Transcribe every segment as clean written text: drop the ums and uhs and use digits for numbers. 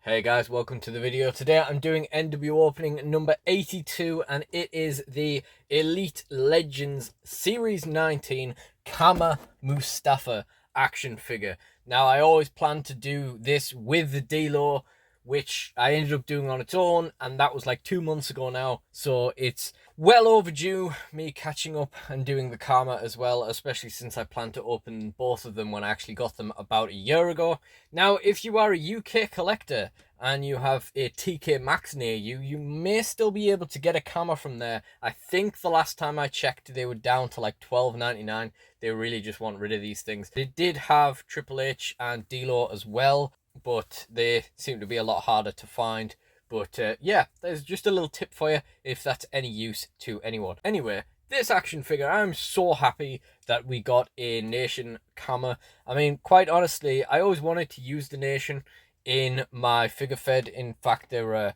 Hey guys, welcome to the video. Today I'm doing NWOpening number 82 and it is the Elite Legends Series 19 Kama Mustafa action figure. Now I always planned to do this with the D-Law, which I ended up doing on its own, and that was like 2 months ago now, so it's well overdue me catching up and doing the Kama as well, especially since I plan to open both of them when I actually got them about a year ago. Now, if you are a UK collector and you have a TK Maxx near you, you may still be able to get a Kama from there. I think the last time I checked, they were down to like $12.99. They really just want rid of these things. They did have Triple H and D-Law as well, but they seem to be a lot harder to find. But yeah, there's just a little tip for you if that's any use to anyone. Anyway, this action figure, I'm so happy that we got a Nation Kama. I mean, quite honestly, I always wanted to use the Nation in my figure fed. In fact, they're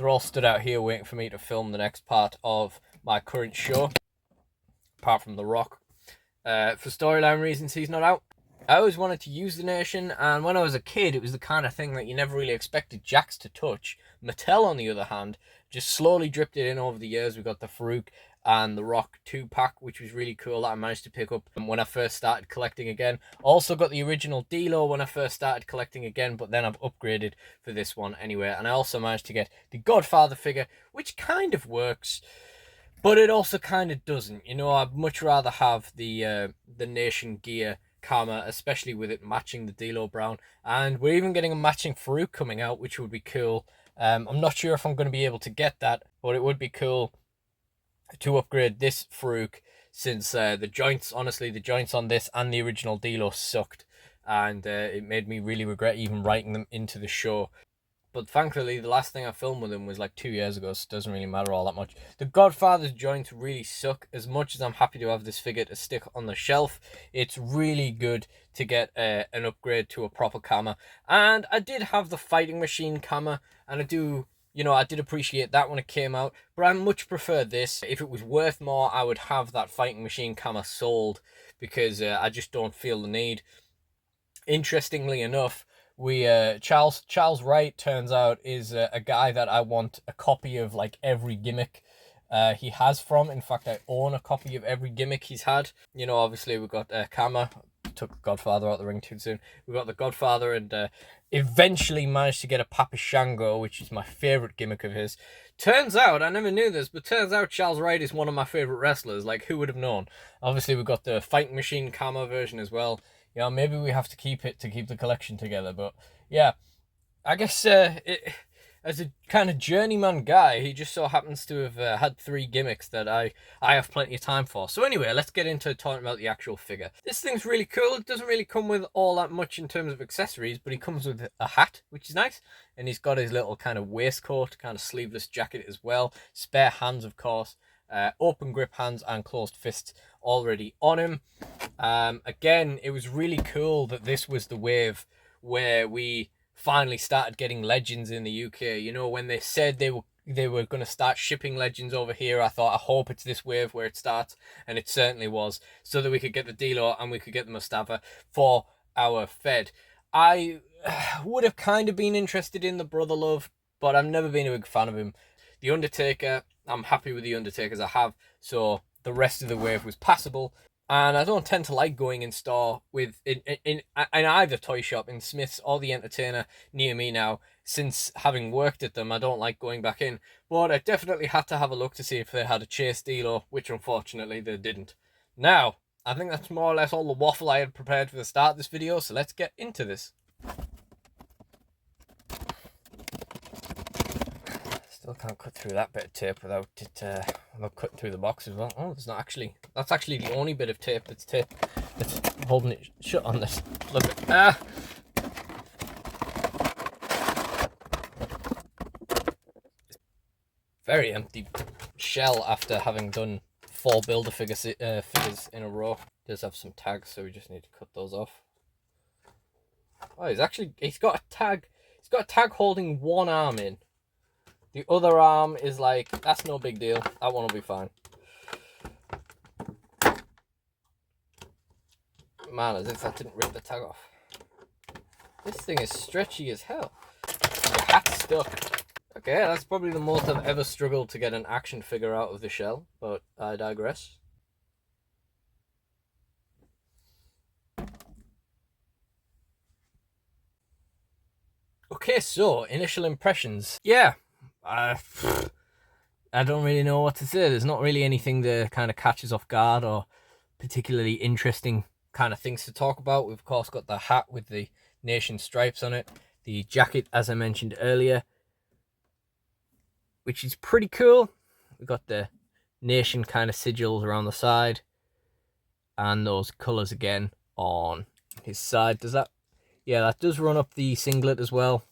all stood out here waiting for me to film the next part of my current show, apart from The Rock. For storyline reasons, he's not out. I always wanted to use the Nation, and when I was a kid, it was the kind of thing that you never really expected Jax to touch. Mattel, on the other hand, just slowly dripped it in over the years. We got the Farouk and the Rock 2-pack, which was really cool, that I managed to pick up when I first started collecting again. Also got the original D-Lo when I first started collecting again, but then I've upgraded for this one anyway. And I also managed to get the Godfather figure, which kind of works, but it also kind of doesn't. You know, I'd much rather have the Nation gear Kama, especially with it matching the D-Lo Brown. And we're even getting a matching Farouk coming out, which would be cool. I'm not sure if I'm going to be able to get that, but it would be cool to upgrade this Farouk, since the joints, honestly, the joints on this and the original D-Lo sucked. And it made me really regret even writing them into the show. But thankfully, the last thing I filmed with him was like 2 years ago, so it doesn't really matter all that much. The Godfather's joints really suck. As much as I'm happy to have this figure to stick on the shelf, it's really good to get an upgrade to a proper Kama. And I did have the Fighting Machine Kama, and I did appreciate that when it came out, but I much prefer this. If it was worth more, I would have that Fighting Machine Kama sold, because I just don't feel the need. Interestingly enough, Charles Wright, turns out, is a guy that I want a copy of like every gimmick he has from. In fact, I own a copy of every gimmick he's had. You know, obviously we've got Kama. Took Godfather out the ring too soon. We got the Godfather, and eventually managed to get a Papa Shango, which is my favorite gimmick of his. Turns out, I never knew this, but turns out Charles Wright is one of my favorite wrestlers. Like, who would have known? Obviously, we've got the Fighting Machine Kama version as well. You know, maybe we have to keep it to keep the collection together. But yeah, I guess as a kind of journeyman guy, he just so happens to have had 3 gimmicks that I have plenty of time for. So anyway, let's get into talking about the actual figure. This thing's really cool. It doesn't really come with all that much in terms of accessories, but he comes with a hat, which is nice. And he's got his little kind of waistcoat, kind of sleeveless jacket as well. Spare hands, of course. Open grip hands and closed fists already on him. Again, it was really cool that this was the wave where we finally started getting Legends in the UK. You know, when they said they were going to start shipping Legends over here, I thought, I hope it's this wave where it starts, and it certainly was, so that we could get the D-Lo and we could get the Mustafa for our Fed. I would have kind of been interested in the Brother Love, but I've never been a big fan of him. The Undertaker, I'm happy with the Undertakers I have, so the rest of the wave was passable. And I don't tend to like going in store with in either toy shop, in Smith's or the Entertainer near me now. Since having worked at them, I don't like going back in. But I definitely had to have a look to see if they had a Chase D-Lo, which unfortunately they didn't. Now, I think that's more or less all the waffle I had prepared for the start of this video, so let's get into this. Still can't cut through that bit of tape without cutting through the box as well. Oh, it's not actually. That's actually the only bit of tape that's holding it shut on this. Look at very empty shell after having done 4 builder figures in a row. It does have some tags, so we just need to cut those off. Oh, he's got a tag. He's got a tag holding one arm in. The other arm is like, that's no big deal. That one will be fine. Man, as if that didn't rip the tag off. This thing is stretchy as hell. Your hat's stuck. Okay, that's probably the most I've ever struggled to get an action figure out of the shell, but I digress. Okay, so initial impressions. Yeah, I don't really know what to say. There's not really anything that kind of catches off guard or particularly interesting kind of things to talk about. We've of course got the hat with the nation stripes on it, the jacket as I mentioned earlier, which is pretty cool. We've got the nation kind of sigils around the side and those colors again on his side. Does that, yeah, that does run up the singlet as well.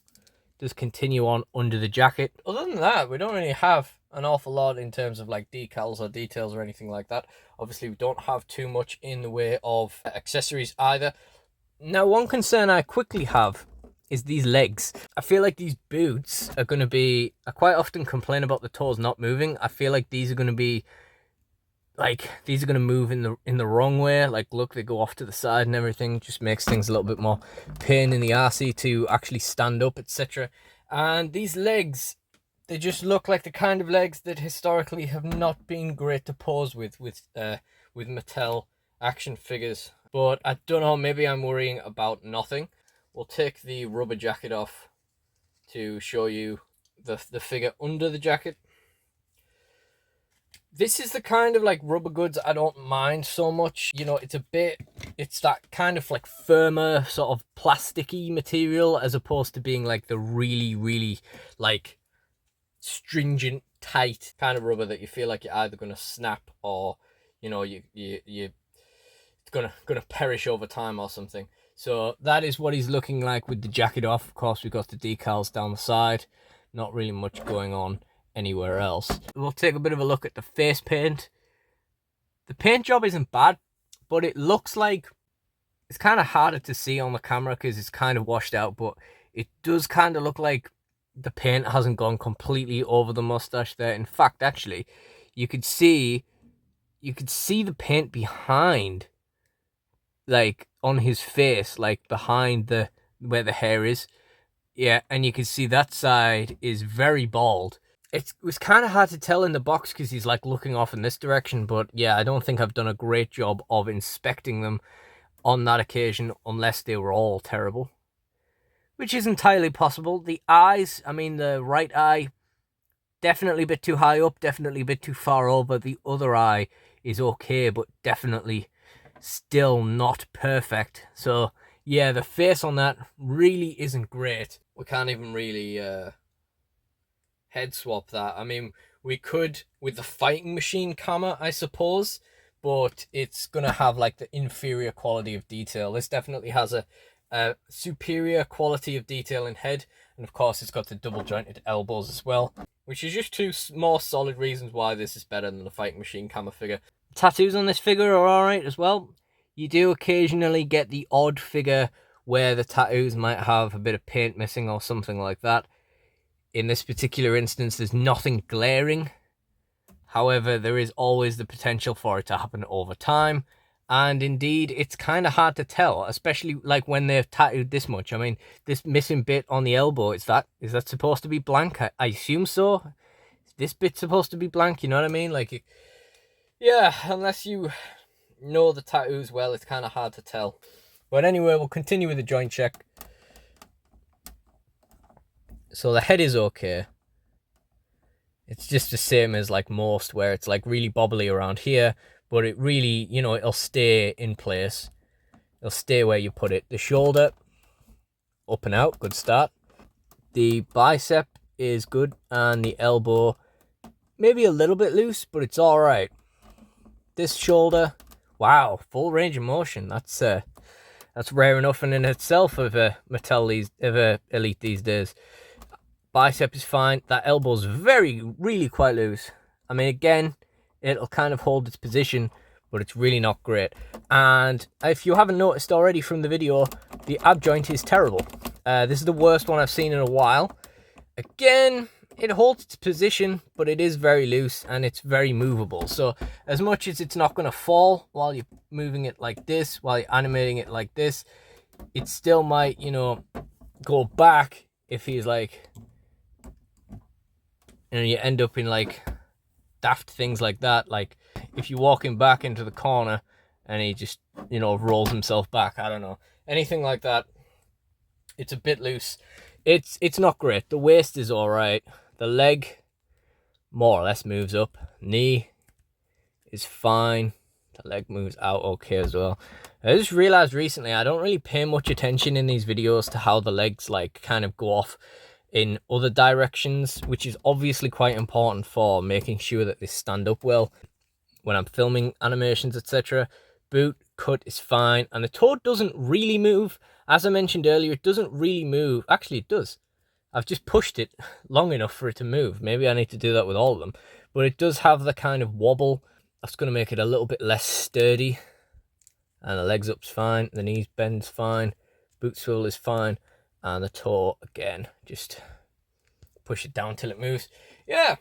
Does continue on under the jacket. Other than that, we don't really have an awful lot in terms of like decals or details or anything like that. Obviously, we don't have too much in the way of accessories either. Now, one concern I quickly have is these legs. I feel like these boots are going to be, I quite often complain about the toes not moving. I feel like these are going to be like, these are going to move in the wrong way. Like, look, they go off to the side and everything. Just makes things a little bit more pain in the arsey to actually stand up, etc. And these legs, they just look like the kind of legs that historically have not been great to pose with Mattel action figures. But I don't know, maybe I'm worrying about nothing. We'll take the rubber jacket off to show you the figure under the jacket. This is the kind of like rubber goods I don't mind so much. You know, it's that kind of like firmer sort of plasticky material as opposed to being like the really, really like stringent, tight kind of rubber that you feel like you're either going to snap or, you know, it's gonna perish over time or something. So that is what he's looking like with the jacket off. Of course, we've got the decals down the side. Not really much going on anywhere else. We'll take a bit of a look at the face paint. The paint job isn't bad, but it looks like it's kind of harder to see on the camera because it's kind of washed out, but it does kind of look like the paint hasn't gone completely over the mustache there. In fact, actually, you could see the paint behind, like on his face, like behind where the hair is. Yeah, and you can see that side is very bald. It was kind of hard to tell in the box because he's like looking off in this direction, but yeah, I don't think I've done a great job of inspecting them on that occasion unless they were all terrible, which is entirely possible. The eyes, I mean, the right eye, definitely a bit too high up, definitely a bit too far over. The other eye is okay, but definitely still not perfect. So yeah, the face on that really isn't great. We can't even really head swap that. I mean, we could with the fighting machine camera, I suppose, but it's gonna have like the inferior quality of detail. This definitely has a superior quality of detail in head, and of course it's got the double jointed elbows as well, which is just two more solid reasons why this is better than the fighting machine camera figure. Tattoos on this figure are alright as well. You do occasionally get the odd figure where the tattoos might have a bit of paint missing or something like that. In this particular instance, there's nothing glaring. However, there is always the potential for it to happen over time. And indeed, it's kind of hard to tell, especially like when they've tattooed this much. I mean, this missing bit on the elbow, is that supposed to be blank? I assume so. This bit's supposed to be blank, you know what I mean? Like, yeah, unless you know the tattoos well, it's kind of hard to tell. But anyway, we'll continue with the joint check. So the head is okay. It's just the same as like most, where it's like really bobbly around here, but it really, you know, it'll stay in place. It'll stay where you put it. The shoulder, up and out, good start. The bicep is good, and the elbow, maybe a little bit loose, but it's all right. This shoulder, wow, full range of motion. That's rare enough in itself of a Mattel Elite these days. Bicep is fine. That elbow's really quite loose. I mean, again, it'll kind of hold its position, but it's really not great. And if you haven't noticed already from the video, the ab joint is terrible. This is the worst one I've seen in a while. Again, it holds its position, but it is very loose and it's very movable. So as much as it's not going to fall while you're moving it like this, while you're animating it like this, it still might, you know, go back if he's like, you know, you end up in like daft things like that. Like if you walk him back into the corner and he just, you know, rolls himself back. I don't know. Anything like that. It's a bit loose. It's not great. The waist is all right. The leg more or less moves up. Knee is fine. The leg moves out okay as well. I just realized recently I don't really pay much attention in these videos to how the legs like kind of go off in other directions, which is obviously quite important for making sure that they stand up well when I'm filming animations, etc. Boot cut is fine, and the toe doesn't really move. As I mentioned earlier, it doesn't really move. Actually, it does. I've just pushed it long enough for it to move. Maybe I need to do that with all of them. But it does have the kind of wobble that's going to make it a little bit less sturdy. And the legs up's fine. The knees bend's fine. Boot swivel is fine. And the toe, again, just push it down till it moves. Yeah.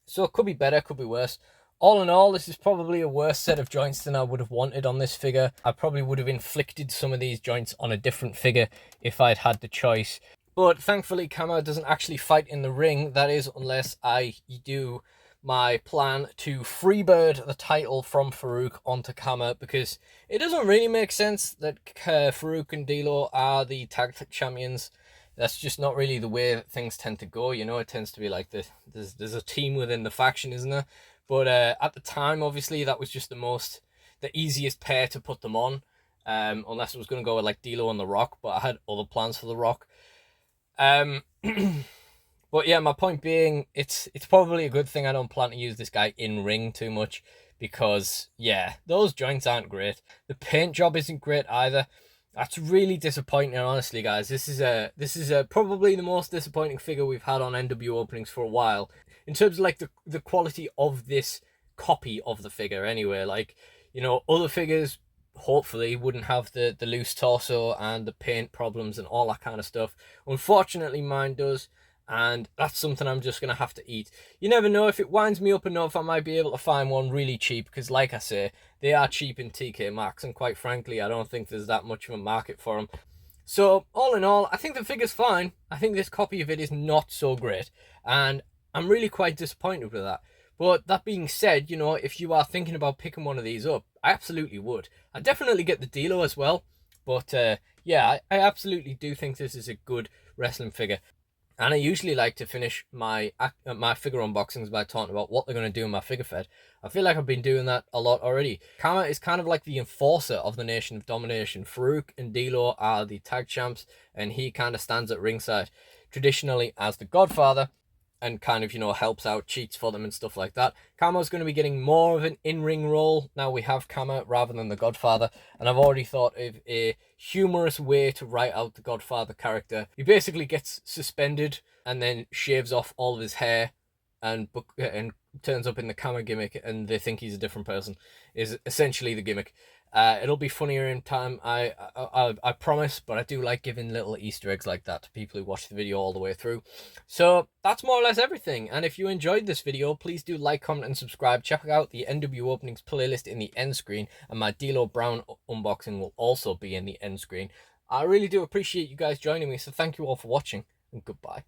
So it could be better, could be worse. All in all, this is probably a worse set of joints than I would have wanted on this figure. I probably would have inflicted some of these joints on a different figure if I'd had the choice. But thankfully, Kama doesn't actually fight in the ring. That is, unless I do my plan to freebird the title from Farouk onto Kama, because it doesn't really make sense that Farouk and D'Lo are the tag champions. That's just not really the way that things tend to go. You know, it tends to be like there's a team within the faction, isn't there? But at the time, obviously, that was just the easiest pair to put them on. Unless it was going to go with like D'Lo and The Rock, but I had other plans for The Rock. But yeah, my point being, it's probably a good thing I don't plan to use this guy in ring too much, because yeah, those joints aren't great. The paint job isn't great either. That's really disappointing, honestly, guys. This is probably the most disappointing figure we've had on NWOpenings for a while, in terms of like the quality of this copy of the figure. Anyway, like, you know, other figures hopefully wouldn't have the loose torso and the paint problems and all that kind of stuff. Unfortunately, mine does, and that's something I'm just gonna have to eat. You never know, if it winds me up enough, I might be able to find one really cheap, because like I say, they are cheap in TK Maxx, and quite frankly, I don't think there's that much of a market for them. So all in all, I think the figure's fine. I think this copy of it is not so great, and I'm really quite disappointed with that. But that being said, you know, if you are thinking about picking one of these up, I absolutely would. I definitely get the D'Lo as well, but yeah, I absolutely do think this is a good wrestling figure. And I usually like to finish my figure unboxings by talking about what they're going to do in my figure fed. I feel like I've been doing that a lot already. Kama is kind of like the enforcer of the Nation of Domination. Farouk and D'Lo are the tag champs, and he kind of stands at ringside traditionally as the Godfather, and kind of, you know, helps out, cheats for them and stuff like that. Kama's going to be getting more of an in-ring role now we have Kama rather than the Godfather, and I've already thought of a humorous way to write out the Godfather character. He basically gets suspended and then shaves off all of his hair and turns up in the Kama gimmick, and they think he's a different person, is essentially the gimmick. It'll be funnier in time, I promise, but I do like giving little Easter eggs like that to people who watch the video all the way through. So that's more or less everything, and if you enjoyed this video, please do like, comment, and subscribe. Check out the NWOpenings playlist in the end screen, and my D'Lo Brown unboxing will also be in the end screen. I really do appreciate you guys joining me, so thank you all for watching, and goodbye.